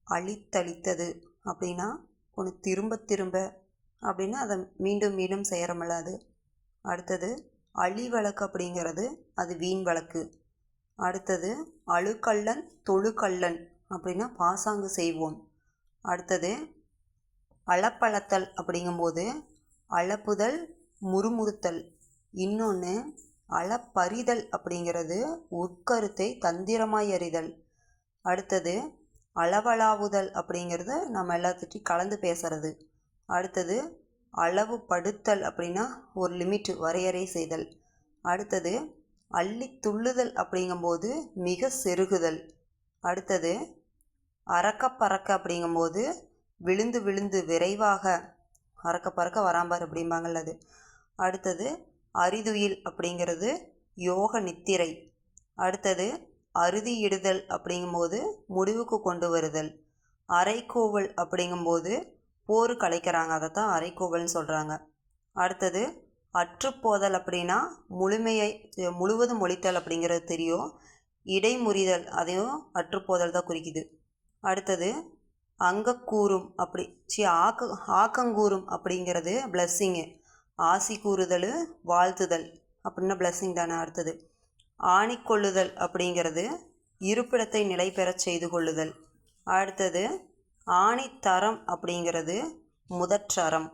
அழித்தளித்தது அப்படின்னா ஒன்று திரும்ப திரும்ப அப்படின்னா அதை மீண்டும் மீண்டும் செய்கிறோமில்ல அது. அடுத்தது அழி வழக்கு அப்படிங்கிறது அது வீண் வழக்கு. அடுத்தது அழுக்கல்லன் தொழுக்கல்லன் அப்படின்னா பாசாங்கு செய்வோம். அடுத்தது அளப்பளத்தல் அப்படிங்கும்போது அளப்புதல் முறுமுறுத்தல். இன்னொன்று அளப்பறிதல் அப்படிங்கிறது உட்கருத்தை தந்திரமாய் அறிதல். அடுத்தது அளவளாவுதல் அப்படிங்கிறது நம்ம எல்லாத்துட்டையும் கலந்து பேசுறது. அடுத்தது அளவுபடுத்தல் அப்படின்னா ஒரு லிமிட் வரையறை செய்தல். அடுத்தது அள்ளி துள்ளுதல் அப்படிங்கும்போது மிக செருகுதல். அடுத்தது அறக்க பறக்க அப்படிங்கும்போது விழுந்து விழுந்து விரைவாக அறக்க பறக்க வராம்பார் அப்படிம்பாங்கள்ல அது. அடுத்தது அரிதுயில் அப்படிங்கிறது யோக நித்திரை. அடுத்தது அறுதியிடுதல் அப்படிங்கும்போது முடிவுக்கு கொண்டு வருதல். அரைக்கோவல் அப்படிங்கும்போது போர் கலைக்கிறாங்க, அதை தான் அரைக்கோவல்னு சொல்கிறாங்க. அடுத்தது அற்றுப்போதல் அப்படின்னா முழுவதும் ஒழித்தல் அப்படிங்கிறது தெரியும். இடைமுறிதல் அதையும் அற்றுப்போதல் தான் குறிக்குது. அடுத்தது அங்கக்கூறும் ஆக்கங்கூறும் அப்படிங்கிறது பிளஸ்ஸிங்கு. ஆசி கூறுதல் வாழ்த்துதல் அப்படின்னா பிளஸ்ஸிங் தானே. அடுத்தது ஆணிக்கொள்ளுதல் அப்படிங்கிறது இருப்பிடத்தை நிலை பெறச் செய்து கொள்ளுதல். அடுத்தது ஆணித்தரம் அப்படிங்கிறது முதற்றறம்.